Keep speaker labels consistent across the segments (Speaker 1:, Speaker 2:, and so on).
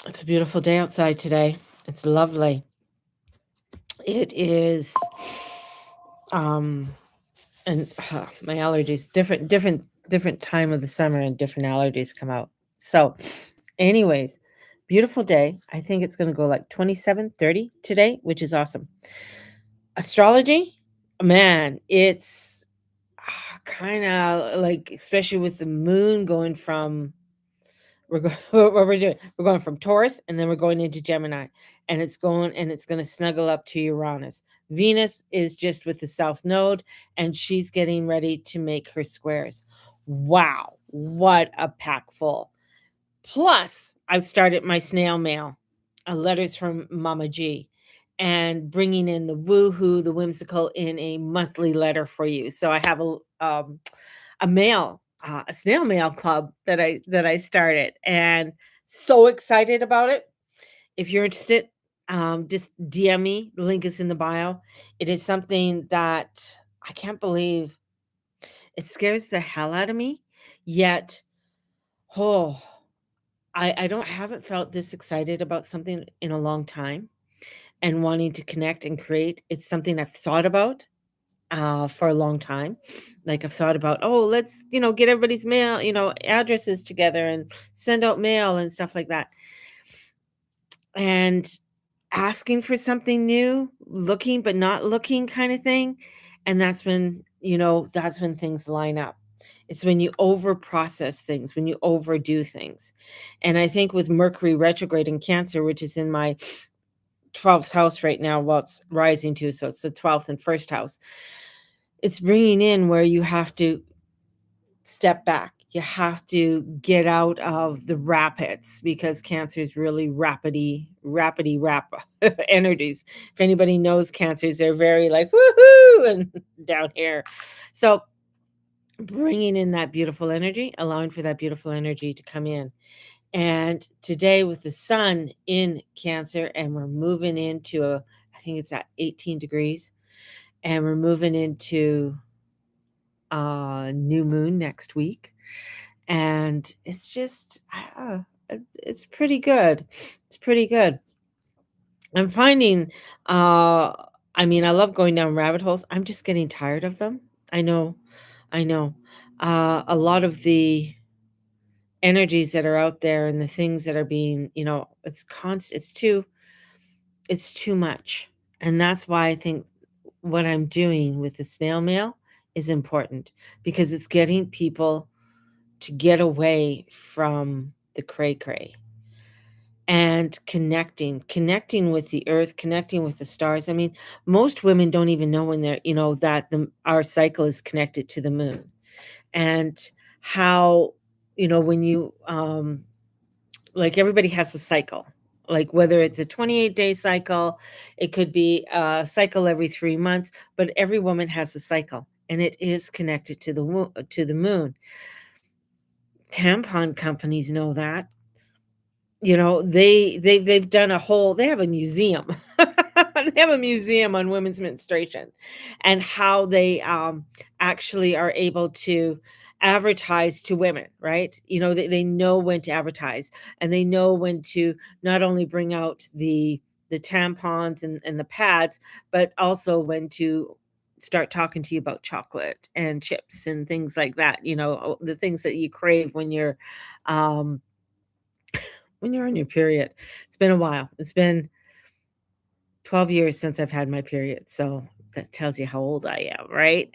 Speaker 1: It's a beautiful day outside today. It's lovely. It is, um, and my allergies different time of the summer and different allergies come out. So, anyways, beautiful day. I think it's going to go like 27, 30 today, which is awesome. Astrology, man, it's kind of like, especially with the moon going from what we're doing. We're going from Taurus, and then we're going into Gemini, and it's going to snuggle up to Uranus. Venus is just with the South Node, and she's getting ready to make her squares. Wow, what a pack full! Plus, I've started my snail mail, letters from Mama G, and bringing in the woohoo, the whimsical in a monthly letter for you. So I have a snail mail club that I started, and so excited about it. If you're interested, just DM me. The link is in the bio. It is something that I can't believe. It scares the hell out of me. Yet, oh, I haven't felt this excited about something in a long time, and wanting to connect and create. It's something I've thought about for a long time. Like, I've thought about, oh, let's, get everybody's mail, addresses together and send out mail and stuff like that. And asking for something new, looking but not looking kind of thing. And that's when things line up. It's when you over process things, when you overdo things. And I think with Mercury retrograde in Cancer, which is in my 12th house right now, well, it's rising to, so it's the 12th and first house. It's bringing in where you have to step back. You have to get out of the rapids, because Cancer is really rapidy rap energies. If anybody knows Cancers, they're very like woohoo and down here. So bringing in that beautiful energy, allowing for that beautiful energy to come in. And today with the sun in Cancer, and we're moving into I think it's at 18 degrees, and we're moving into new moon next week. And it's just, it's pretty good. It's pretty good. I'm finding, uh, I mean, I love going down rabbit holes. I'm just getting tired of them. I know, I know. A lot of the energies that are out there and the things that are being, it's constant. It's too much. And that's why I think what I'm doing with the snail mail is important, because it's getting people to get away from the cray cray and connecting with the earth, connecting with the stars. I mean, most women don't even know when they're, that our cycle is connected to the moon, and how, when you, like, everybody has a cycle, like whether it's a 28-day cycle, it could be a cycle every 3 months, but every woman has a cycle, and it is connected to the moon. Tampon companies know that. They've done they have a museum. They have a museum on women's menstruation, and how they actually are able to advertise to women, right? They know when to advertise, and they know when to not only bring out the tampons and the pads, but also when to start talking to you about chocolate and chips and things like that, the things that you crave um when you're on your period. It's been a while. It's been 12 years since I've had my period, so that tells you how old I am, right?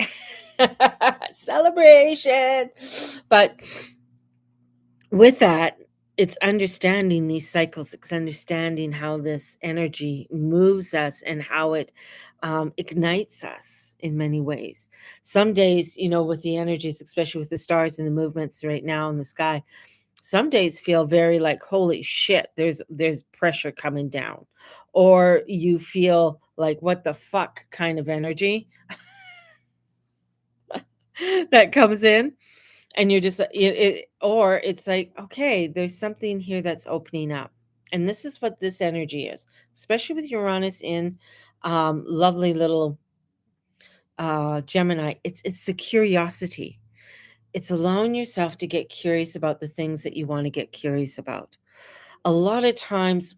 Speaker 1: Celebration. But with that, it's understanding these cycles, it's understanding how this energy moves us, and how it ignites us in many ways. Some days, with the energies, especially with the stars and the movements right now in the sky, some days feel very like, holy shit, there's pressure coming down. Or you feel like, what the fuck kind of energy that comes in, and you're just or it's like, okay, there's something here that's opening up. And this is what this energy is, especially with Uranus in lovely little Gemini. It's the curiosity. It's allowing yourself to get curious about the things that you want to get curious about. A lot of times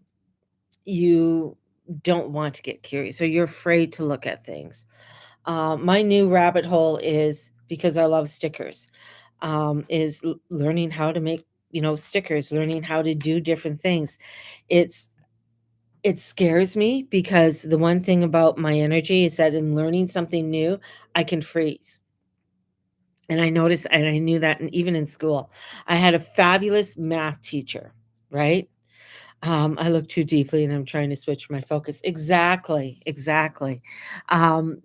Speaker 1: you don't want to get curious or you're afraid to look at things. My new rabbit hole is because I love stickers, is learning how to make, stickers, learning how to do different things. It's it scares me because the one thing about my energy is that in learning something new, I can freeze. And I noticed, and I knew that, and even in school, I had a fabulous math teacher, right? I look too deeply and I'm trying to switch my focus. Exactly, exactly. Um,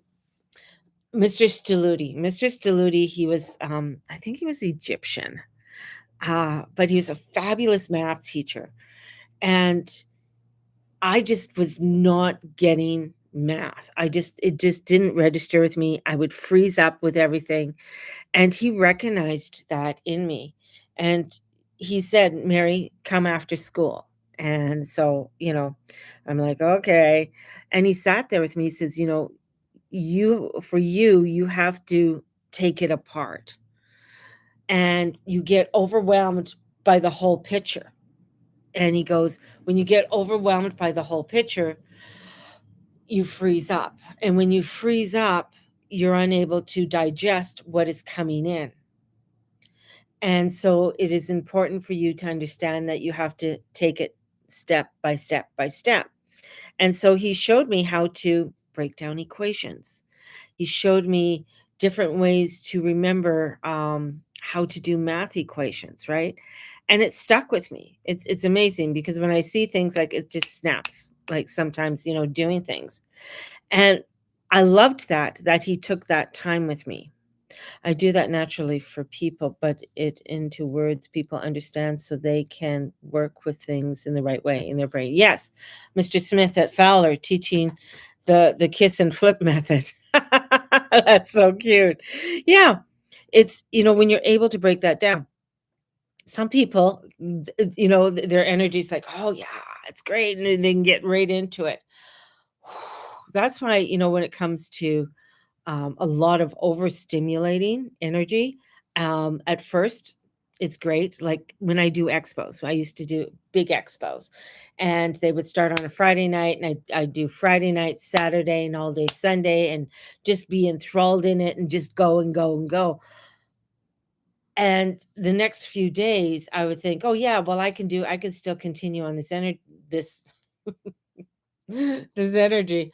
Speaker 1: Mr. Staludi. Mr. Staludi, he was, I think he was Egyptian, but he was a fabulous math teacher. And I just was not getting math. It just didn't register with me. I would freeze up with everything. And he recognized that in me. And he said, "Mary, come after school." And so, I'm like, "Okay." And he sat there with me. He says, you have to take it apart. And you get overwhelmed by the whole picture." And he goes, "When you get overwhelmed by the whole picture, you freeze up. And when you freeze up, you're unable to digest what is coming in. And so it is important for you to understand that you have to take it step by step by step." And so he showed me how to break down equations. He showed me different ways to remember how to do math equations, right? And it stuck with me. It's amazing because when I see things, like, it just snaps. Like sometimes, doing things, and I loved that he took that time with me. I do that naturally for people, but it into words people understand so they can work with things in the right way in their brain. Yes, Mr. Smith at Fowler teaching the kiss and flip method. That's so cute. Yeah, it's, when you're able to break that down. Some people, their energy is like, "Oh yeah, it's great," and then they can get right into it. That's why, when it comes to a lot of overstimulating energy. At first, it's great. Like when I do expos, I used to do big expos, and they would start on a Friday night, and I do Friday night, Saturday, and all day Sunday, and just be enthralled in it, and just go and go and go. And the next few days, I would think, "Oh yeah, well I can still continue on this energy, this this energy."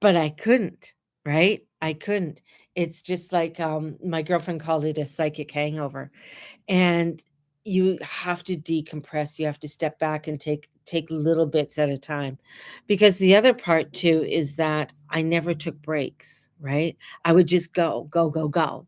Speaker 1: But I couldn't, right? I couldn't. It's just like, my girlfriend called it a psychic hangover, and you have to decompress, you have to step back and take little bits at a time, because the other part too is that I never took breaks, right? I would just go, go, go, go.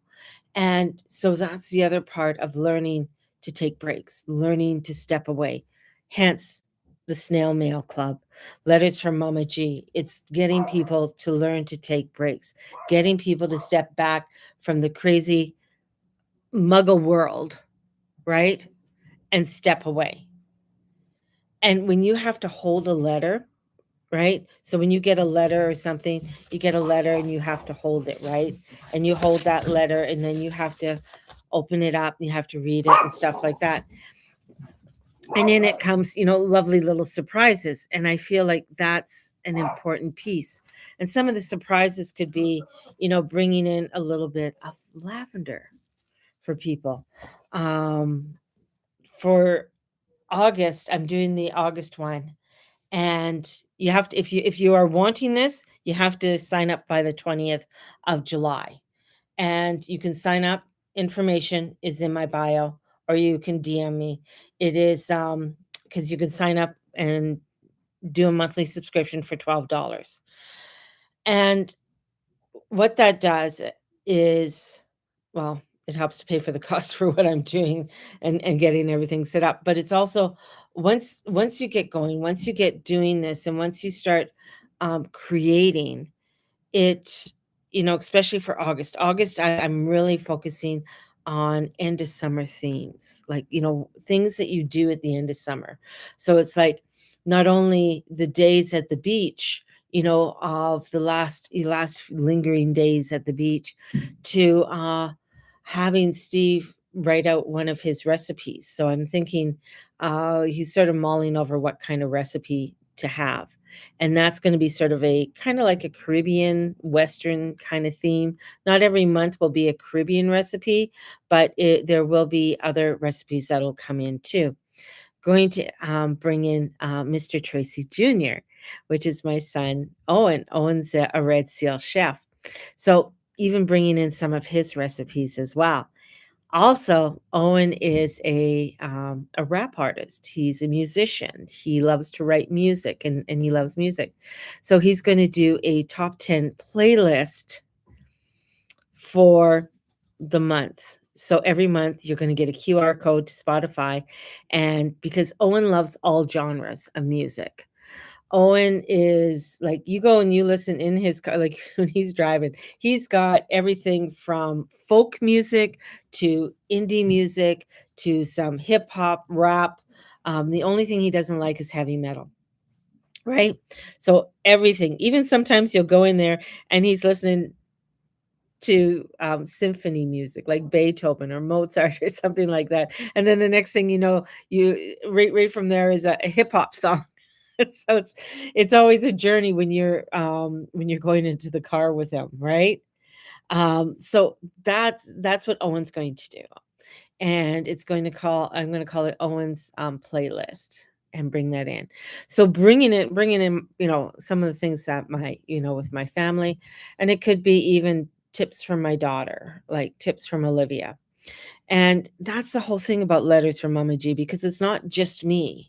Speaker 1: And so that's the other part of learning to take breaks, learning to step away. Hence the snail mail club, letters from Mama G. It's getting people to learn to take breaks, getting people to step back from the crazy muggle world, right? And step away. And when you have to hold a letter, right? So when you get a letter or something, you get a letter and you have to hold it, right? And you hold that letter and then you have to open it up and you have to read it and stuff like that. And in it comes, lovely little surprises. And I feel like that's an important piece. And some of the surprises could be, bringing in a little bit of lavender for people. Um, for August, I'm doing the August one. And you have to, if you are wanting this, you have to sign up by the 20th of July. And you can sign up. Information is in my bio, or you can DM me. It is because you can sign up and do a monthly subscription for $12. And what that does is, well, it helps to pay for the cost for what I'm doing and getting everything set up. But it's also, once you get going, once you get doing this, and once you start creating it, especially for August. August, I'm really focusing on end of summer themes, like, things that you do at the end of summer. So it's like not only the days at the beach, of the last lingering days at the beach, to having Steve write out one of his recipes. So I'm thinking he's sort of mulling over what kind of recipe to have. And that's going to be sort of a kind of like a Caribbean Western kind of theme. Not every month will be a Caribbean recipe, but there will be other recipes that'll come in too. Going to bring in Mr. Tracy Jr., which is my son Owen. Owen's a Red Seal chef. So even bringing in some of his recipes as well. Also, Owen is a rap artist. He's a musician. He loves to write music and he loves music. So he's going to do a top 10 playlist for the month. So every month you're going to get a QR code to Spotify. And because Owen loves all genres of music. Owen is like, you go and you listen in his car, like when he's driving, he's got everything from folk music to indie music to some hip hop, rap. The only thing he doesn't like is heavy metal, right? So everything, even sometimes you'll go in there and he's listening to symphony music like Beethoven or Mozart or something like that. And then the next thing you know, you right from there is a hip hop song. So it's always a journey when you're going into the car with him, right? So that's what Owen's going to do. And I'm going to call it Owen's playlist and bring that in. So bringing in, some of the things that with my family, and it could be even tips from my daughter, like tips from Olivia. And that's the whole thing about letters from Mama G, because it's not just me.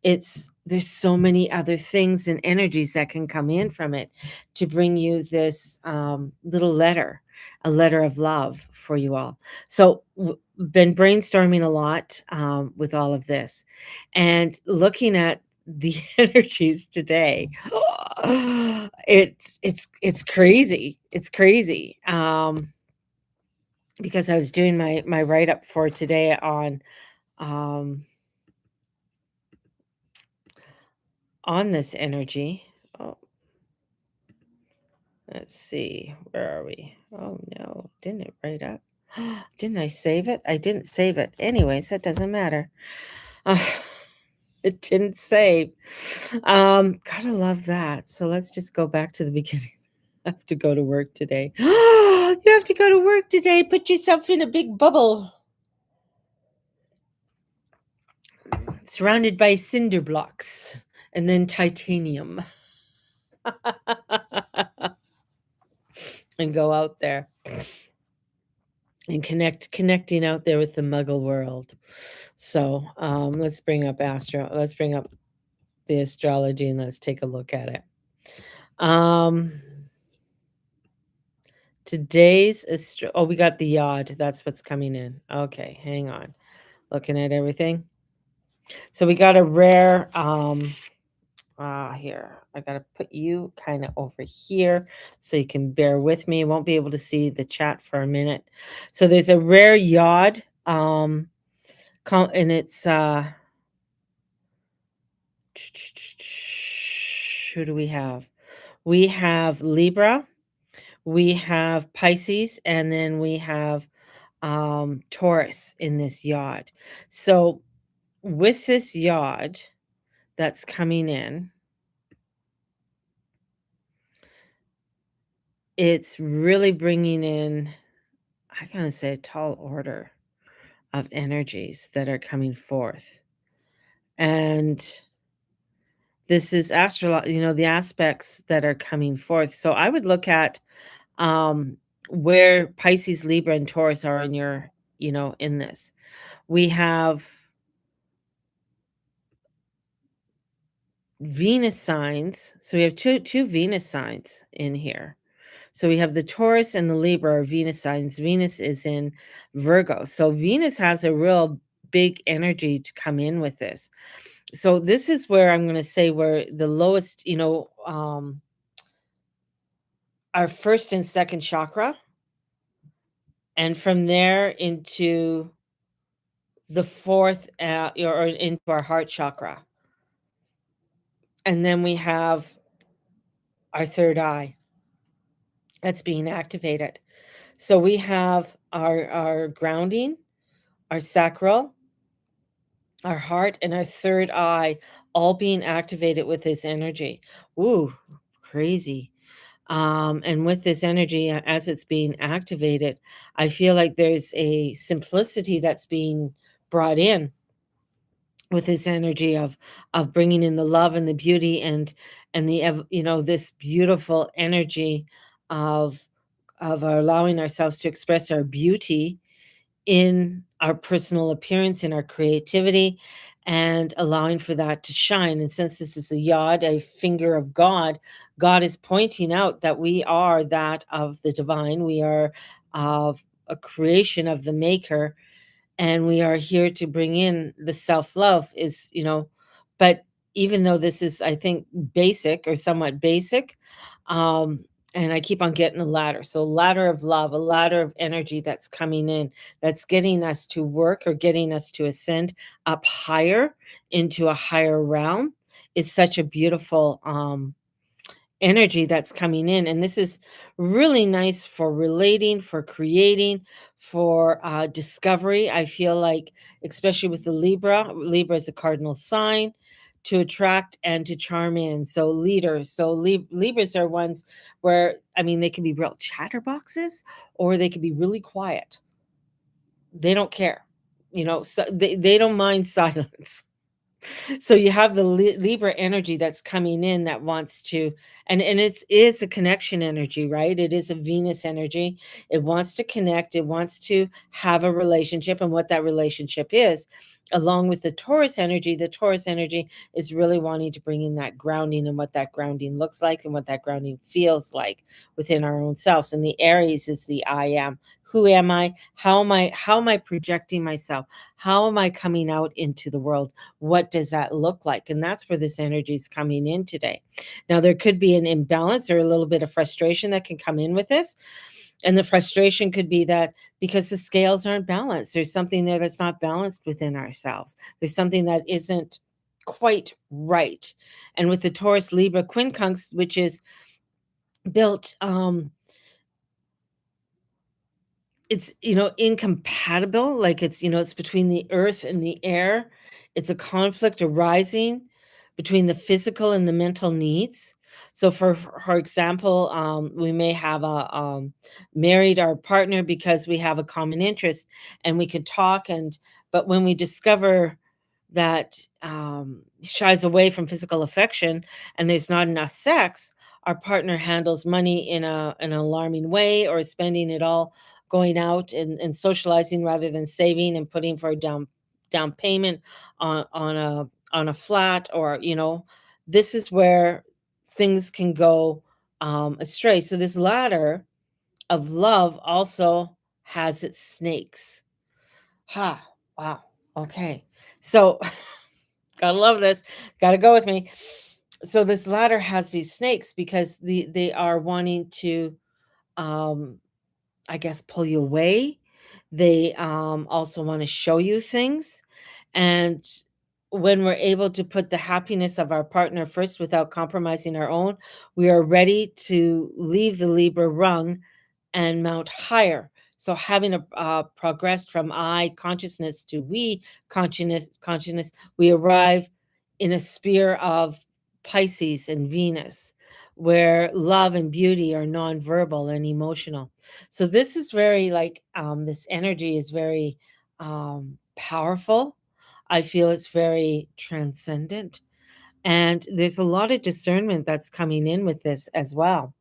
Speaker 1: There's so many other things and energies that can come in from it to bring you this little letter, a letter of love for you all. So been brainstorming a lot with all of this and looking at the energies today. It's crazy. It's crazy. Because I was doing my write up for today um on this energy. Oh, let's see. Where are we? Oh no, didn't it write up? Didn't I save it? I didn't save it. Anyways, that doesn't matter. Uh, it didn't save. Gotta love that. So let's just go back to the beginning. I have to go to work today. You have to go to work today. Put yourself in a big bubble. Surrounded by cinder blocks and then titanium. And go out there and connecting out there with the muggle world. So let's bring up the astrology and let's take a look at it. We got the yod. That's what's coming in. Okay, hang on. Looking at everything. So we got a rare here. I gotta put you kind of over here so you can bear with me. Won't be able to see the chat for a minute. So there's a rare yod, and it's who do we have? We have Libra, we have Pisces, and then we have Taurus in this yod. So with this yod that's coming in, it's really bringing in, I gotta say, a tall order of energies that are coming forth. And this is the aspects that are coming forth. So I would look at where Pisces, Libra, and Taurus are in in this. We have Venus signs. So we have two Venus signs in here. So we have the Taurus and the Libra are Venus signs. Venus is in Virgo. So Venus has a real big energy to come in with this. So this is where I'm going to say where the lowest, our first and second chakra, and from there into the fourth, or into our heart chakra. And then we have our third eye that's being activated. So we have our grounding, our sacral, our heart and our third eye all being activated with this energy. Ooh, crazy. And with this energy, as it's being activated, I feel like there's a simplicity that's being brought in with this energy of bringing in the love and the beauty and this beautiful energy of allowing ourselves to express our beauty in our personal appearance, in our creativity, and allowing for that to shine. And since this is a yod, a finger of God, God is pointing out that we are that of the divine. We are of a creation of the maker, and we are here to bring in the self-love but even though this is, I think, basic or somewhat basic, um and I keep on getting a ladder, so ladder of love, a ladder of energy that's coming in, that's getting us to work or getting us to ascend up higher into a higher realm, is such a beautiful energy that's coming in. And this is really nice for relating, for creating, for discovery. I feel like, especially with the Libra is a cardinal sign to attract and to charm in. So leaders, so Libras are ones where, I mean, they can be real chatterboxes or they can be really quiet. They don't care, so they don't mind silence. So you have the Libra energy that's coming in that wants to, and it's a connection energy, right? It is a Venus energy. It wants to connect, it wants to have a relationship, and what that relationship is. Along with the Taurus energy is really wanting to bring in that grounding, and what that grounding looks like and what that grounding feels like within our own selves. And the Aries is the I am. Who am I? How am I projecting myself? How am I coming out into the world? What does that look like? And that's where this energy is coming in today. Now, there could be an imbalance or a little bit of frustration that can come in with this. And the frustration could be that because the scales aren't balanced, there's something there that's not balanced within ourselves. There's something that isn't quite right. And with the Taurus Libra quincunx, which is built it's, incompatible, like, it's between the earth and the air. It's a conflict arising between the physical and the mental needs. So for example, we may have married our partner because we have a common interest and we could talk, but when we discover that, shies away from physical affection and there's not enough sex, our partner handles money in an alarming way, or is spending it all going out and socializing rather than saving and putting for a down payment on a flat, or this is where things can go astray. So this ladder of love also has its snakes. Ha, wow. Okay. So gotta love this. Gotta go with me. So this ladder has these snakes because they are wanting to um I guess, pull you away. They, also wanna show you things, and when we're able to put the happiness of our partner first without compromising our own, we are ready to leave the Libra rung and mount higher. So having progressed from I consciousness to we consciousness, we arrive in a sphere of Pisces and Venus, where love and beauty are nonverbal and emotional. So this is very like this energy is very powerful. I feel it's very transcendent. And there's a lot of discernment that's coming in with this as well,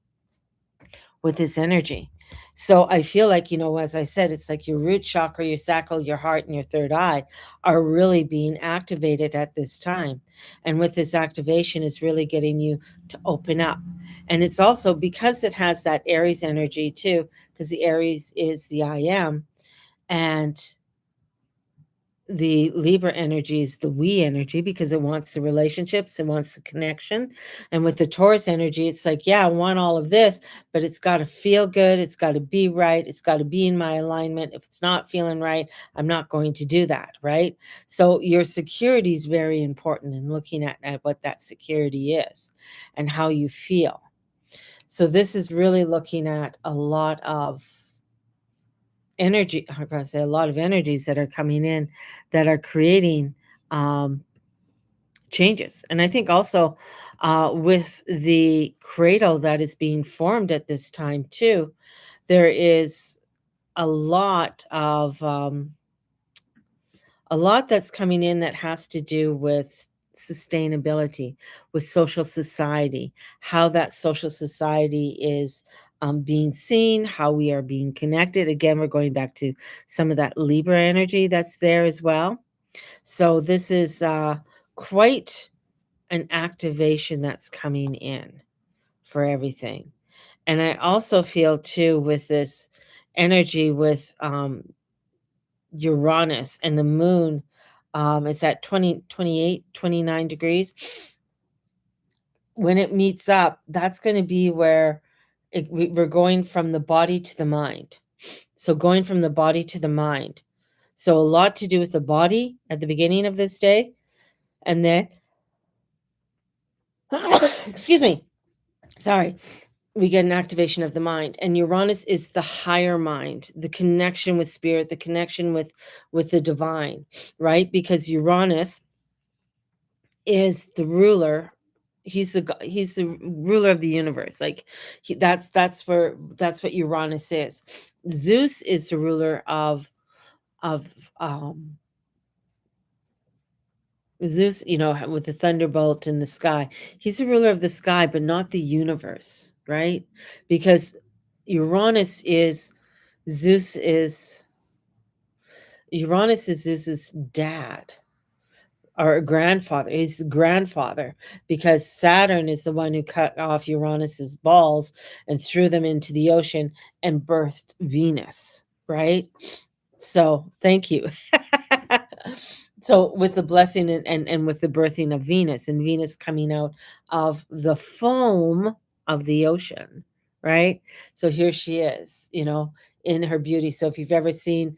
Speaker 1: with this energy. So I feel like, as I said, it's like your root chakra, your sacral, your heart, and your third eye are really being activated at this time. And with this activation, is really getting you to open up. And it's also because it has that Aries energy too, because the Aries is the I am. And the Libra energy is the we energy because it wants the relationships, it wants the connection. And with the Taurus energy, it's like, yeah, I want all of this, but it's got to feel good. It's got to be right. It's got to be in my alignment. If it's not feeling right, I'm not going to do that. Right. So your security is very important in looking at what that security is and how you feel. So this is really looking at a lot of energy. I'm going to say a lot of energies that are coming in that are creating um, changes. And I think also with the cradle that is being formed at this time too, there is a lot of a lot that's coming in that has to do with sustainability, with social society, how that social society is being seen, how we are being connected. Again, we're going back to some of that Libra energy that's there as well. So this is quite an activation that's coming in for everything. And I also feel too with this energy with Uranus and the moon, it's at 20, 28, 29 degrees. When it meets up, that's going to be where we're going from the body to the mind. So going from the body to the mind. So a lot to do with the body at the beginning of this day. And then, excuse me, sorry, we get an activation of the mind. And Uranus is the higher mind, the connection with spirit, the connection with the divine, right? Because Uranus is the ruler. He's the ruler of the universe. Like that's what Uranus is. Zeus is the ruler of Zeus, with the thunderbolt in the sky. He's the ruler of the sky, but not the universe, right? Because Uranus is Zeus is Uranus is Zeus's dad or grandfather, his grandfather, because Saturn is the one who cut off Uranus's balls and threw them into the ocean and birthed Venus, right? So thank you. So with the blessing and with the birthing of Venus, and Venus coming out of the foam of the ocean, right? So here she is, in her beauty. So if you've ever seen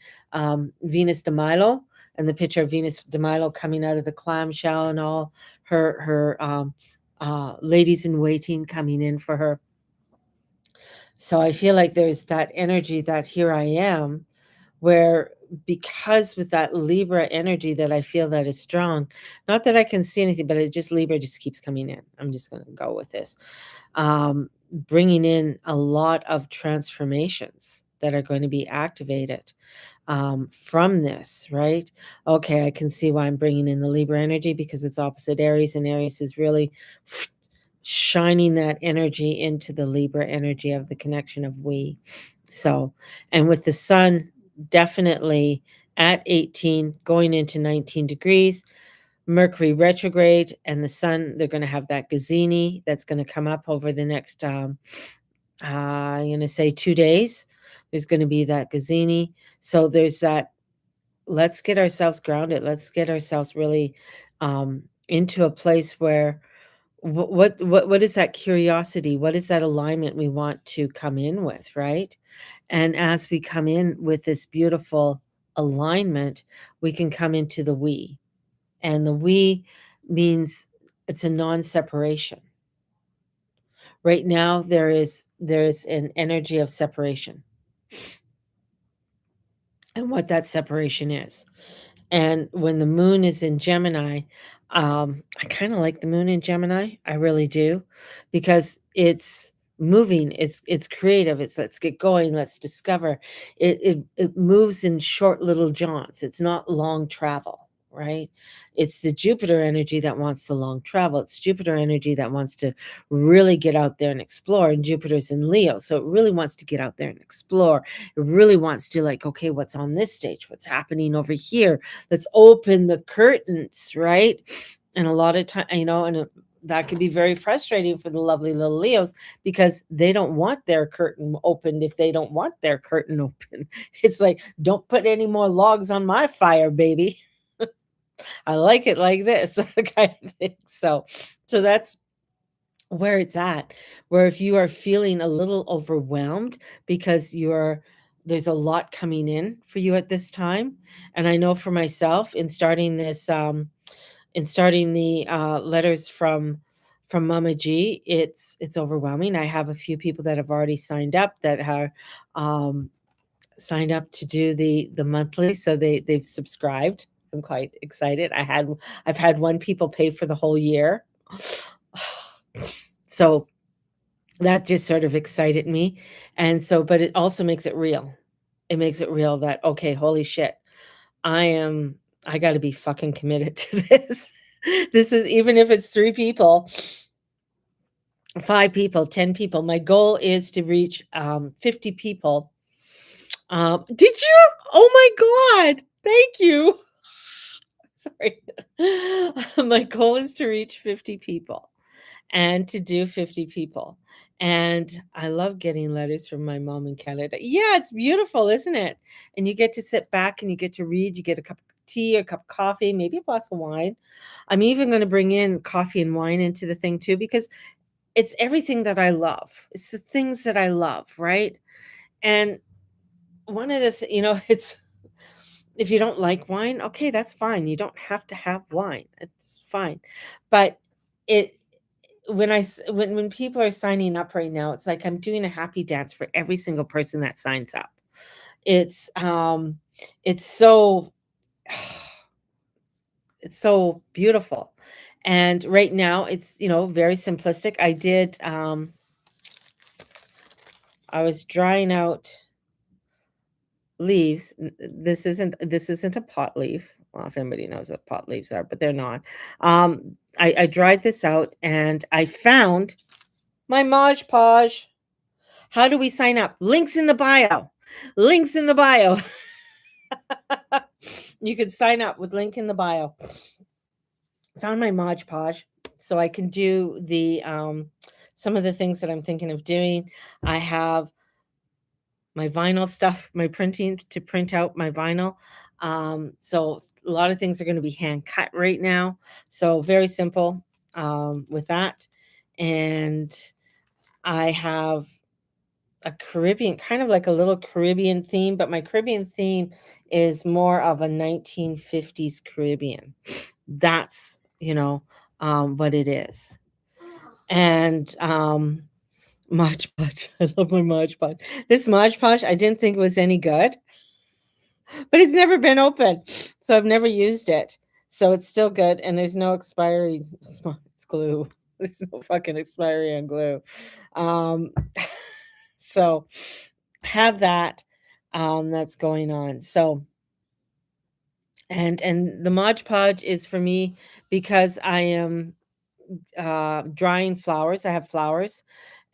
Speaker 1: Venus de Milo, and the picture of Venus de Milo coming out of the clamshell, and all her ladies in waiting coming in for her. So I feel like there's that energy that here I am, where because with that Libra energy that I feel that is strong, not that I can see anything, but it just Libra just keeps coming in. I'm just going to go with this, bringing in a lot of transformations that are going to be activated from this, right? Okay, I can see why I'm bringing in the Libra energy, because it's opposite Aries, and Aries is really shining that energy into the Libra energy of the connection of we. So, and with the sun definitely at 18, going into 19 degrees, Mercury retrograde, and the sun, they're going to have that Gazini that's going to come up over the next, I'm going to say 2 days. There's going to be that Gazini. So there's that, let's get ourselves grounded. Let's get ourselves really into a place where what is that curiosity? What is that alignment we want to come in with, right? And as we come in with this beautiful alignment, we can come into the we. And the we means it's a non-separation. Right now there is an energy of separation. And what that separation is. And when the moon is in Gemini, I kind of like the moon in Gemini. I really do, because it's moving. It's creative. It's let's get going. Let's discover. It moves in short little jaunts. It's not long travel, right? It's the Jupiter energy that wants the long travel. It's Jupiter energy that wants to really get out there and explore. And Jupiter's in Leo, so it really wants to get out there and explore. It really wants to, like, okay, what's on this stage? What's happening over here? Let's open the curtains, right? And a lot of time, that can be very frustrating for the lovely little Leos, because they don't want their curtain opened if they don't want their curtain open. It's like, don't put any more logs on my fire, baby. I like it like this kind of thing. So that's where it's at, where if you are feeling a little overwhelmed because there's a lot coming in for you at this time. And I know for myself, in starting the letters from Mama G, it's overwhelming. I have a few people that have already signed up, that are signed up to do the monthly, so they've subscribed. I'm quite excited. I've had one people pay for the whole year. So that just sort of excited me. And so, but it also makes it real. It makes it real that, okay, holy shit, I am, I got to be fucking committed to this. This is, even if it's 3 people, 5 people, 10 people. My goal is to reach 50 people. Did you? Oh my God. Thank you. Sorry. My goal is to reach 50 people and to do 50 people. And I love getting letters from my mom in Canada. Yeah, it's beautiful, isn't it? And you get to sit back and you get to read. You get a cup of tea, a cup of coffee, maybe a glass of wine. I'm even going to bring in coffee and wine into the thing too, because it's everything that I love. It's the things that I love, right? And one of the, it's, if you don't like wine, okay, that's fine. You don't have to have wine. It's fine. But it, when people are signing up right now, it's like I'm doing a happy dance for every single person that signs up. It's it's so it's so beautiful. And right now it's, very simplistic. I was drying out leaves. This isn't a pot leaf. Well, if anybody knows what pot leaves are, but they're not. I dried this out and I found my Mod Podge. How do we sign up? Links in the bio. Links in the bio. You can sign up with link in the bio. Found my Mod Podge so I can do the some of the things that I'm thinking of doing. I have my vinyl stuff, my printing to print out my vinyl. So a lot of things are going to be hand cut right now. So very simple with that. And I have a Caribbean, kind of like a little Caribbean theme, but my Caribbean theme is more of a 1950s Caribbean. That's, what it is. And Mod Podge. I love my Mod Podge. This Mod Podge, I didn't think it was any good, but it's never been open. So I've never used it. So it's still good. And there's no expiry. It's glue. There's no fucking expiry on glue. So have that that's going on. So and the Mod Podge is for me because I am drying flowers. I have flowers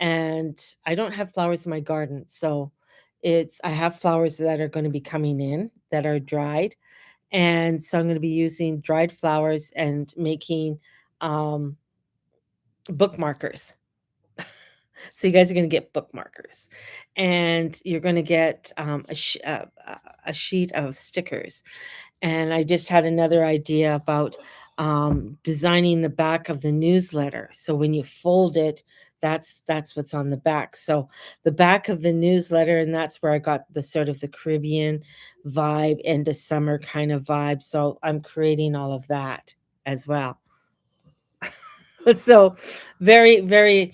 Speaker 1: and I don't have flowers in my garden. So I have flowers that are going to be coming in that are dried. And so I'm going to be using dried flowers and making um, bookmarkers. So you guys are going to get bookmarkers, and you're going to get a sheet of stickers. And I just had another idea about designing the back of the newsletter. So when you fold it, that's what's on the back. So the back of the newsletter, and that's where I got the sort of the Caribbean vibe, end of summer kind of vibe. So I'm creating all of that as well. So very, very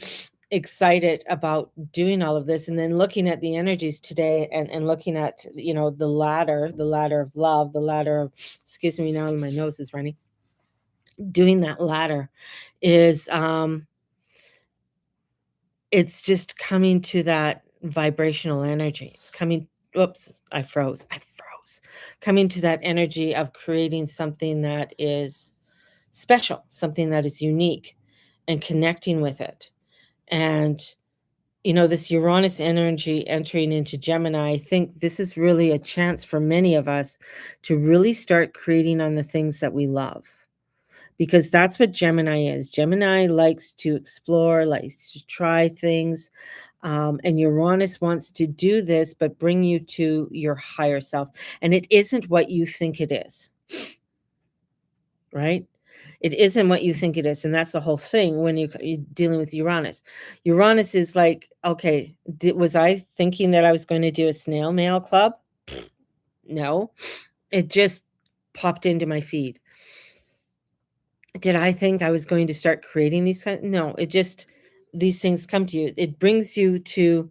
Speaker 1: excited about doing all of this, and then looking at the energies today, and looking at, the ladder of love, the ladder of, excuse me, now my nose is running. Doing that ladder is it's just coming to that vibrational energy. It's coming, oops, I froze. Coming to that energy of creating something that is special, something that is unique, and connecting with it. And, this Uranus energy entering into Gemini, I think this is really a chance for many of us to really start creating on the things that we love. Because that's what Gemini is. Gemini likes to explore, likes to try things. And Uranus wants to do this, but bring you to your higher self. And it isn't what you think it is, right? It isn't what you think it is. And that's the whole thing when you're dealing with Uranus. Uranus is like, okay, was I thinking that I was going to do a snail mail club? No, it just popped into my feed. Did I think I was going to start creating these no, these things come to you. It brings you to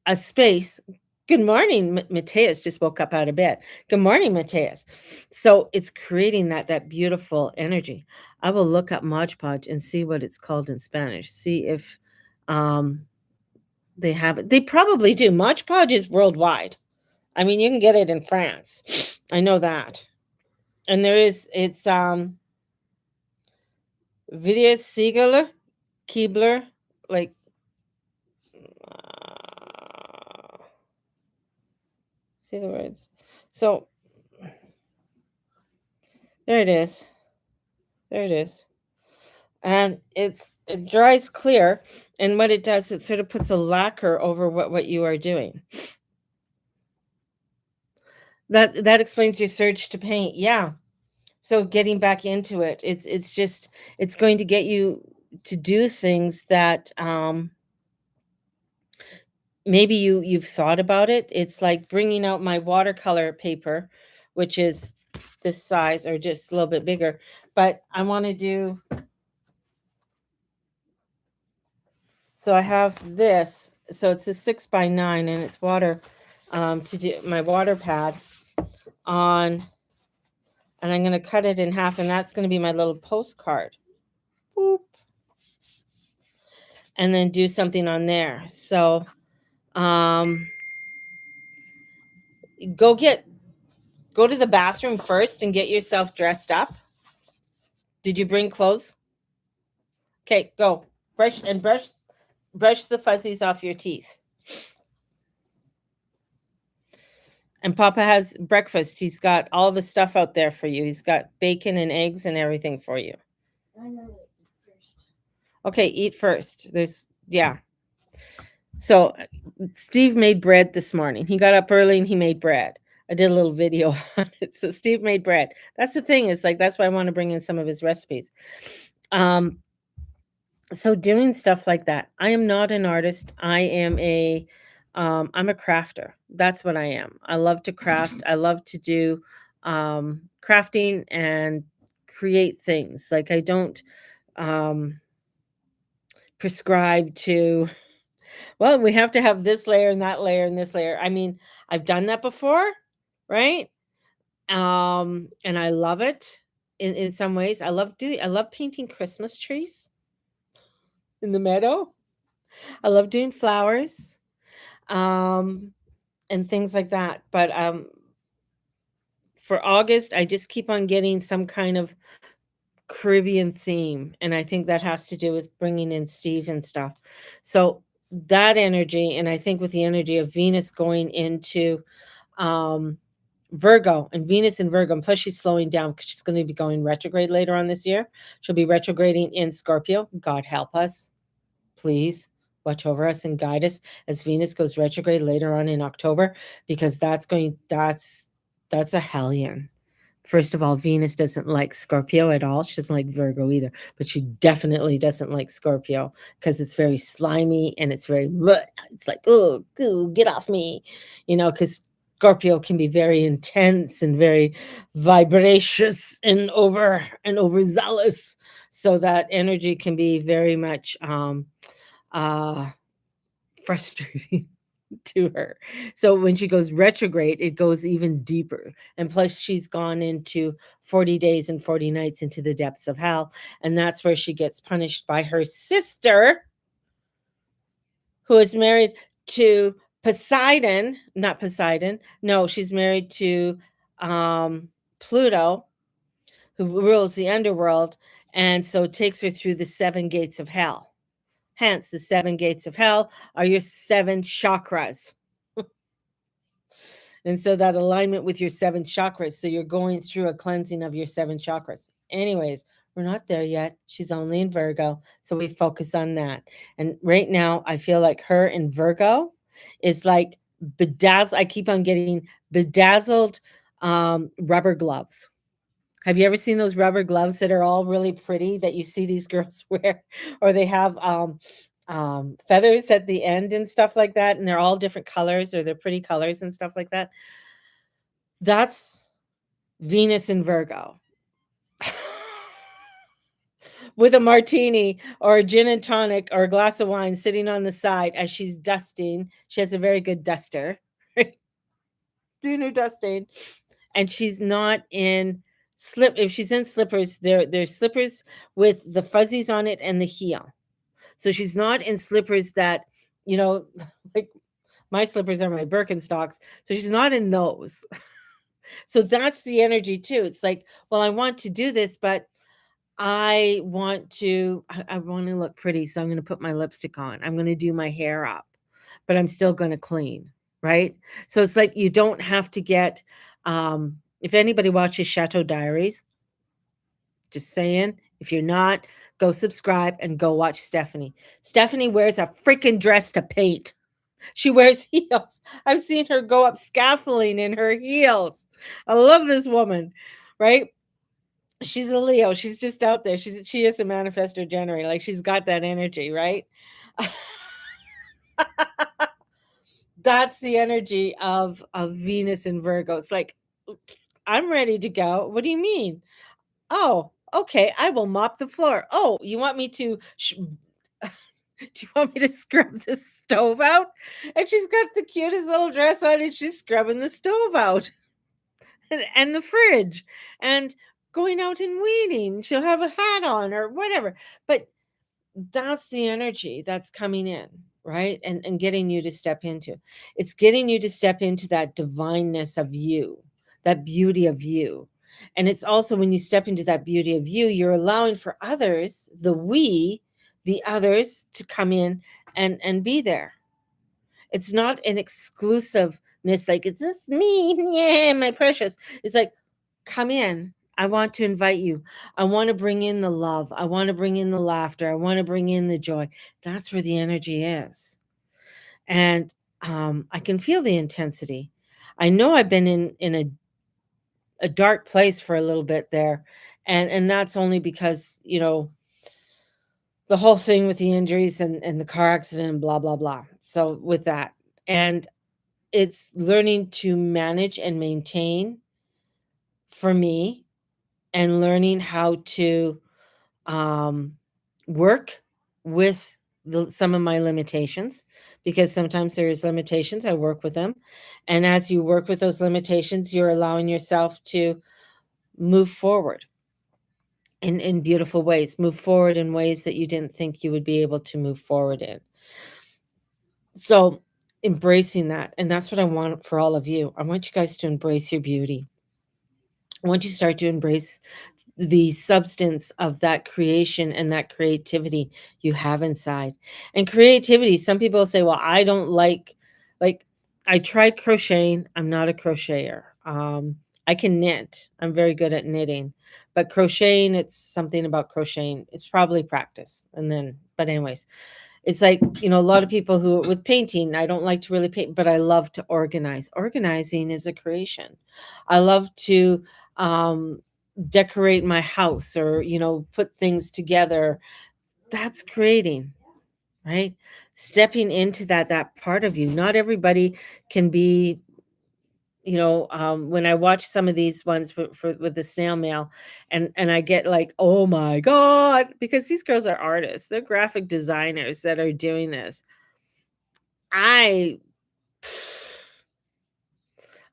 Speaker 1: a space Good morning, Mateus just woke up out of bed. Good morning, Mateus. So it's creating that beautiful energy. I will look up Mod Podge and see what it's called in Spanish. See if um, they have it. They probably do. Mod Podge is worldwide. I mean, you can get it in France. I know that. And it's Vidya Siegler, Keebler, like uh, see the words. So there it is. There it is. And it dries clear, and what it does, it sort of puts a lacquer over what you are doing. That explains your surge to paint. Yeah. So getting back into it, it's just it's going to get you to do things that maybe you've thought about it. It's like bringing out my watercolor paper, which is this size or just a little bit bigger, but I want to do. So I have this. So it's a 6x9, and it's water to do my water pad on, and I'm going to cut it in half, and that's going to be my little postcard. Boop. And then do something on there. So um, go to the bathroom first and get yourself dressed up. Did you bring clothes? Okay, go. Brush the fuzzies off your teeth. And Papa has breakfast. He's got all the stuff out there for you. He's got bacon and eggs and everything for you. I'm gonna eat first. Okay, eat first. Yeah. So Steve made bread this morning. He got up early and he made bread. I did a little video on it. So Steve made bread. That's the thing. Is like that's why I want to bring in some of his recipes. So doing stuff like that. I am not an artist. I'm a crafter. That's what I am. I love to craft. I love to do crafting and create things. Like I don't um prescribe to, well, we have to have this layer and that layer and this layer. I mean, I've done that before, right? And I love it in some ways. I love painting Christmas trees in the meadow. I love doing flowers, um, and things like that. But for August, I just keep on getting some kind of Caribbean theme, and I think that has to do with bringing in Steve and stuff. So that energy, and I think with the energy of Venus going into um, Virgo, and Venus in Virgo, and plus she's slowing down because she's going to be going retrograde later on this year. She'll be retrograding in Scorpio. God help us. Please watch over us and guide us as Venus goes retrograde later on in October, because that's a hellion. First of all, Venus doesn't like Scorpio at all. She doesn't like Virgo either, but she definitely doesn't like Scorpio because it's very slimy and it's very bleh. It's like, oh, get off me, because Scorpio can be very intense and very vibracious and overzealous. So that energy can be very much uh frustrating to her. So when she goes retrograde, it goes even deeper. And plus, she's gone into 40 days and 40 nights into the depths of hell. And that's where she gets punished by her sister, who is married to Poseidon. Not Poseidon. No, she's married to Pluto, who rules the underworld. And so takes her through the 7 gates of hell. Hence, the 7 gates of hell are your 7 chakras. And so that alignment with your 7 chakras. So you're going through a cleansing of your 7 chakras. Anyways, we're not there yet. She's only in Virgo. So we focus on that. And right now, I feel like her in Virgo is like bedazzled. I keep on getting bedazzled rubber gloves. Have you ever seen those rubber gloves that are all really pretty that you see these girls wear? Or they have feathers at the end and stuff like that, and they're all different colors, or they're pretty colors and stuff like that. That's Venus in Virgo. With a martini or a gin and tonic or a glass of wine sitting on the side as she's dusting. She has a very good duster. doing her dusting, and she's not in slip if she's in slippers, they're slippers with the fuzzies on it and the heel. So she's not in slippers that, you know, like my slippers are my Birkenstocks, so she's not in those. So that's the energy too. It's like, well, I want to do this, but I want to look pretty, so I'm going to put my lipstick on. I'm going to do my hair up, but I'm still going to clean, right? So it's like you don't have to get if anybody watches Chateau Diaries, just saying, if you're not, go subscribe and go watch Stephanie. Stephanie wears a freaking dress to paint. She wears heels. I've seen her go up scaffolding in her heels. I love this woman, right? She's a Leo. She's just out there. She is a manifestor generator. Like she's got that energy, right? That's the energy of Venus and Virgo. It's like I'm ready to go. What do you mean? Oh, okay. I will mop the floor. Oh, you want me to do you want me to scrub the stove out? And she's got the cutest little dress on and she's scrubbing the stove out and the fridge and going out and weeding. She'll have a hat on or whatever. But that's the energy that's coming in, right? And getting you to step into. It's getting you to step into that divineness of you, that beauty of you. And it's also when you step into that beauty of you, you're allowing for others, the others to come in and be there. It's not an exclusiveness like it's just me, yeah, my precious. It's like come in. I want to invite you. I want to bring in the love. I want to bring in the laughter. I want to bring in the joy. That's where the energy is. And I can feel the intensity. I know I've been in a dark place for a little bit there. And that's only because, you know, the whole thing with the injuries and the car accident and blah, blah, blah. So with that. And it's learning to manage and maintain for me and learning how to um, work with some of my limitations because sometimes there is limitations. I work with them, and as you work with those limitations, you're allowing yourself to move forward in beautiful ways. Move forward in ways that you didn't think you would be able to move forward in. So embracing that, and that's what I want for all of you. I want you guys to embrace your beauty. I want you to start to embrace the substance of that creation and that creativity you have inside. And creativity, some people say, well, I don't like I tried crocheting. I'm not a crocheter. I can knit. I'm very good at knitting. But crocheting, it's something about crocheting. It's probably practice. And then, but anyways, it's like, you know, a lot of people who with painting, I don't like to really paint, but I love to organize. Organizing is a creation. I love to decorate my house or, you know, put things together. That's creating, right? Stepping into that part of you. Not everybody can be, you know, when I watch some of these ones with the snail mail and I get like, oh my God, because these girls are artists, they're graphic designers that are doing this. I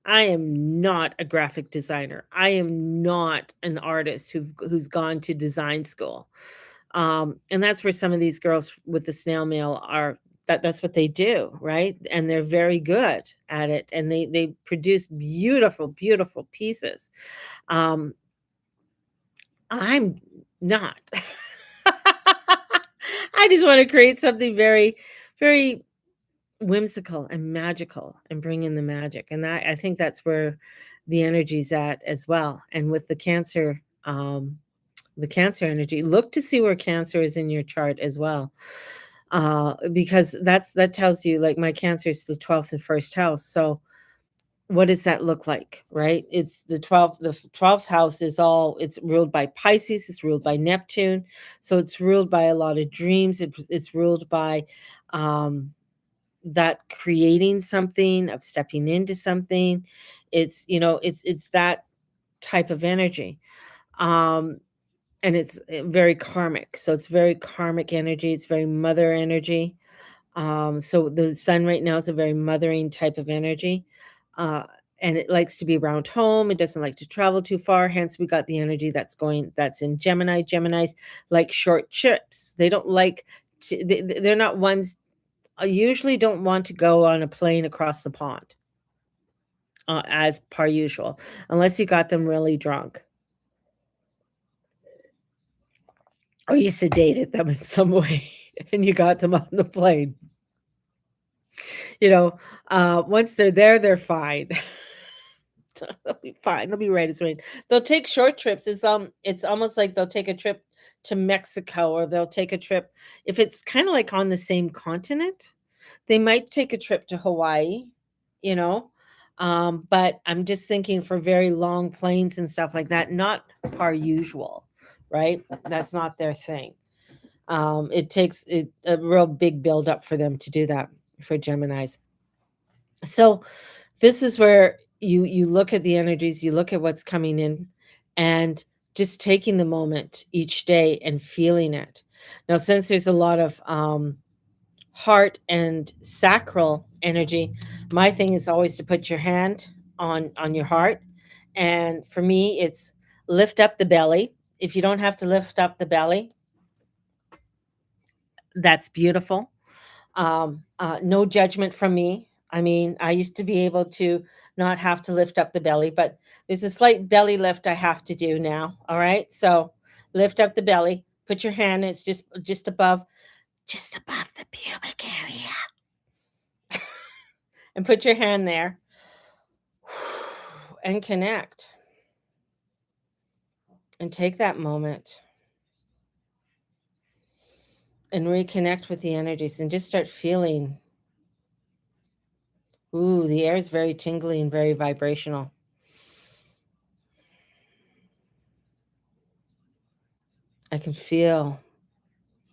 Speaker 1: I am not a graphic designer. I am not an artist who's gone to design school. And that's where some of these girls with the snail mail are that's what they do, right? And they're very good at it and they produce beautiful, beautiful pieces. Um, I'm not. I just want to create something very, very whimsical and magical and bring in the magic. And that I think that's where the energy's at as well. And with the cancer energy, look to see where cancer is in your chart as well. Because that tells you like my cancer is the 12th and first house. So what does that look like, right? It's the 12th house is all it's ruled by Pisces, it's ruled by Neptune. So it's ruled by a lot of dreams. It's ruled by um that creating something, of stepping into something. It's, you know, it's that type of energy. Um, and it's very karmic. So it's very karmic energy. It's very mother energy. So the sun right now is a very mothering type of energy. Uh, and it likes to be around home. It doesn't like to travel too far. Hence, we got the energy that's in Gemini. Gemini's like short trips. They don't like to, they're not ones, usually don't want to go on a plane across the pond, as per usual, unless you got them really drunk or you sedated them in some way and you got them on the plane. You know, once they're there, they're fine. They'll be fine. They'll be right as rain. They'll take short trips. It's almost like they'll take a trip to Mexico, or they'll take a trip if it's kind of like on the same continent. They might take a trip to Hawaii, you know. But I'm just thinking for very long planes and stuff like that, not par usual, right? That's not their thing. It takes a real big build up for them to do that for Geminis. So this is where you look at the energies, you look at what's coming in, and just taking the moment each day and feeling it. Now, since there's a lot of heart and sacral energy, my thing is always to put your hand on your heart, and for me, it's lift up the belly. If you don't have to lift up the belly, that's beautiful. No judgment from me. I mean, I used to be able to not have to lift up the belly, but there's a slight belly lift I have to do now. All right. So lift up the belly, put your hand, it's just above the pubic area, and put your hand there and connect and take that moment and reconnect with the energies and just start feeling. Ooh, the air is very tingly and very vibrational. I can feel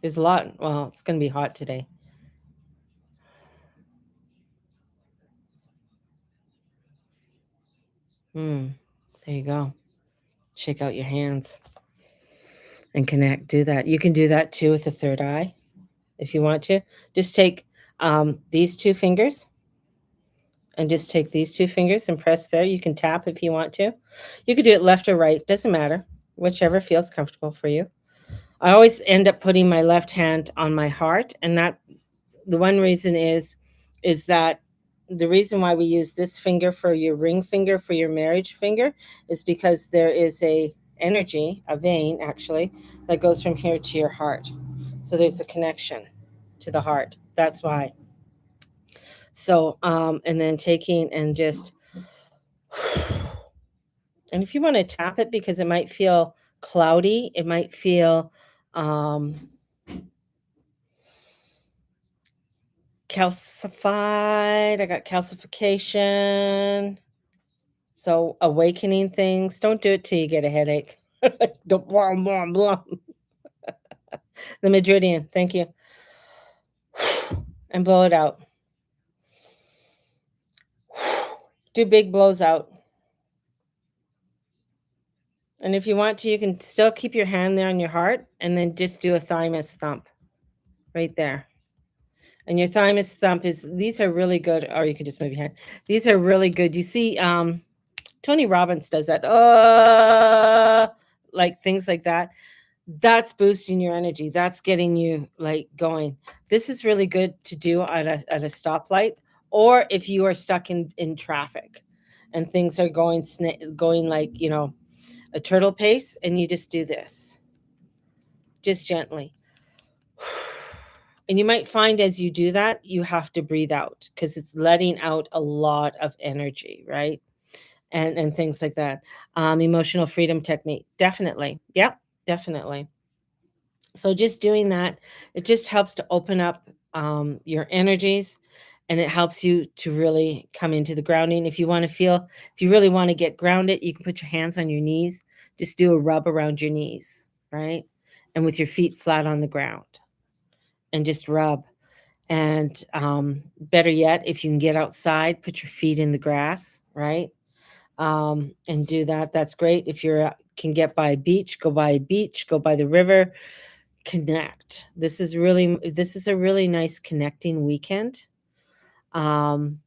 Speaker 1: there's a lot. Well, it's going to be hot today. Mm, there you go. Shake out your hands and connect. Do that. You can do that too with the third eye if you want to. Just take these two fingers and just take these two fingers and press there. You can tap if you want to. You could do it left or right. Doesn't matter. Whichever feels comfortable for you. I always end up putting my left hand on my heart, and that the one reason is that the reason why we use this finger for your ring finger, for your marriage finger, is because there is a energy, a vein actually, that goes from here to your heart. So there's a connection to the heart. That's why. So and then taking and just and if you want to tap it, because it might feel cloudy, it might feel um calcified. I got calcification. So awakening things. Don't do it till you get a headache. Don't blah blah blah. The Madridian. Thank you. And blow it out. Do big blows out. And if you want to, you can still keep your hand there on your heart and then just do a thymus thump right there. And your thymus thump is, these are really good, or you can just move your hand. These are really good. You see, Tony Robbins does that. Like things like that. That's boosting your energy. That's getting you like going. This is really good to do at a stoplight, or if you are stuck in traffic and things are going like, a turtle pace, and you just do this. Just gently. And you might find as you do that, you have to breathe out because it's letting out a lot of energy, right? And things like that. Emotional freedom technique. Definitely. Yep, definitely. So just doing that, it just helps to open up your energies, and it helps you to really come into the grounding. If you really want to get grounded, you can put your hands on your knees. Just do a rub around your knees, right? And with your feet flat on the ground, and just rub. And better yet, if you can get outside, put your feet in the grass, right? And do that. That's great. If you can get by a beach, go by a beach, go by the river, connect. This is a really nice connecting weekend. Um,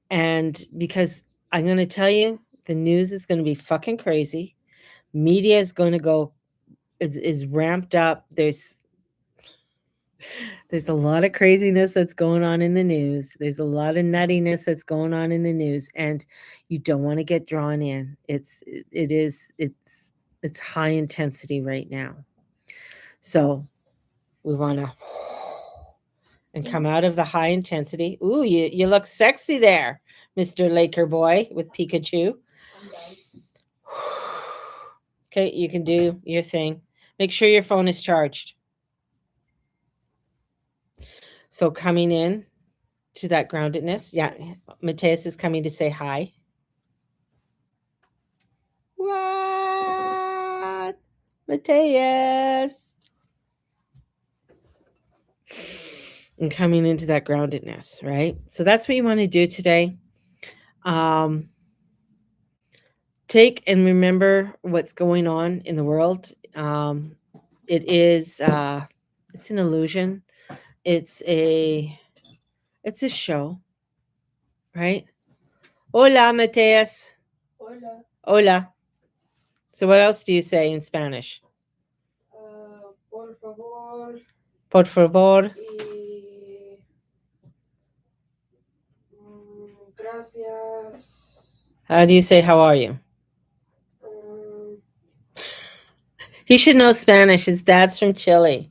Speaker 1: and because I'm gonna tell you, the news is gonna be fucking crazy. Media is gonna go is ramped up. There's a lot of craziness that's going on in the news. There's a lot of nuttiness that's going on in the news, and you don't wanna get drawn in. It's high intensity right now. So, we wanna and come out of the high intensity. Ooh, you look sexy there, Mr. Laker boy with Pikachu. Okay, you can do your thing. Make sure your phone is charged. So coming in to that groundedness. Yeah, Mateus is coming to say hi. What? Mateus. And coming into that groundedness, right? So that's what you want to do today. Take and remember what's going on in the world. It is it's an illusion. It's a show, right? Hola, Mateus.
Speaker 2: Hola.
Speaker 1: Hola. So what else do you say in Spanish?
Speaker 2: Por favor.
Speaker 1: Por favor.
Speaker 2: Gracias.
Speaker 1: How do you say how are you? He should know Spanish. His dad's from Chile.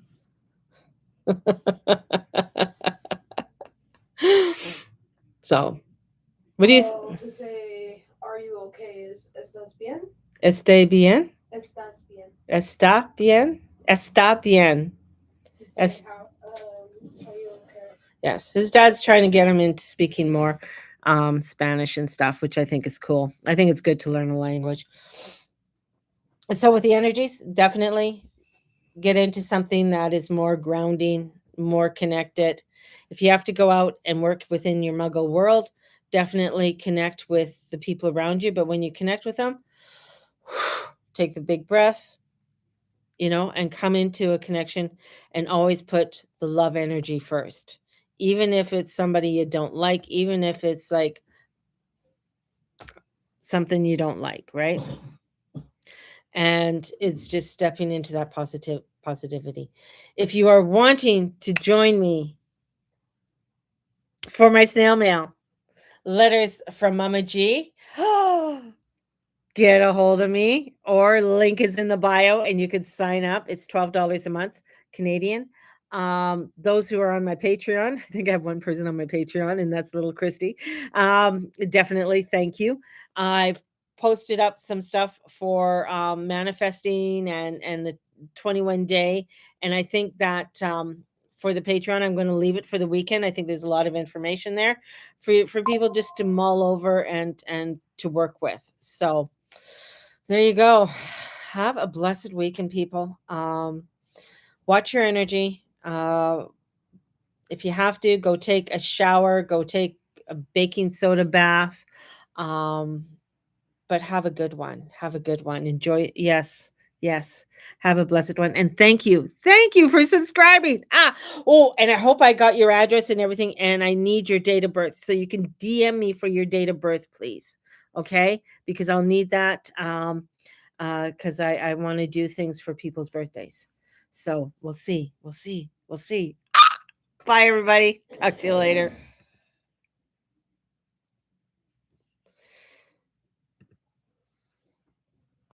Speaker 1: So, what do you
Speaker 2: to say are you okay is estás bien?
Speaker 1: Esté bien?
Speaker 2: Estás bien.
Speaker 1: Está bien? Está bien.
Speaker 2: To say how are you okay?
Speaker 1: Yes, his dad's trying to get him into speaking more Spanish and stuff, which I think is cool. I think it's good to learn a language. So with the energies, definitely get into something that is more grounding, more connected. If you have to go out and work within your muggle world, definitely connect with the people around you. But when you connect with them, take the big breath, and come into a connection and always put the love energy first. Even if it's somebody you don't like, even if it's like something you don't like, right? And it's just stepping into that positivity. If you are wanting to join me for my snail mail, letters from Mama G, get a hold of me, or link is in the bio and you could sign up. It's $12 a month Canadian. Those who are on my Patreon, I think I have one person on my Patreon, and that's little Christy. Definitely thank you. I've posted up some stuff for manifesting and the 21 day, and I think that for the Patreon, I'm going to leave it for the weekend. I think there's a lot of information there for people just to mull over and to work with. So there you go. Have a blessed weekend, people. Watch your energy. If you have to, go take a shower, go take a baking soda bath. But have a good one. Have a good one. Enjoy. Yes. Yes. Have a blessed one. And thank you. Thank you for subscribing. Oh, and I hope I got your address and everything. And I need your date of birth. So you can DM me for your date of birth, please. Okay? Because I'll need that. Because I want to do things for people's birthdays. So we'll see. We'll see. We'll see. Bye, everybody. Talk to you later.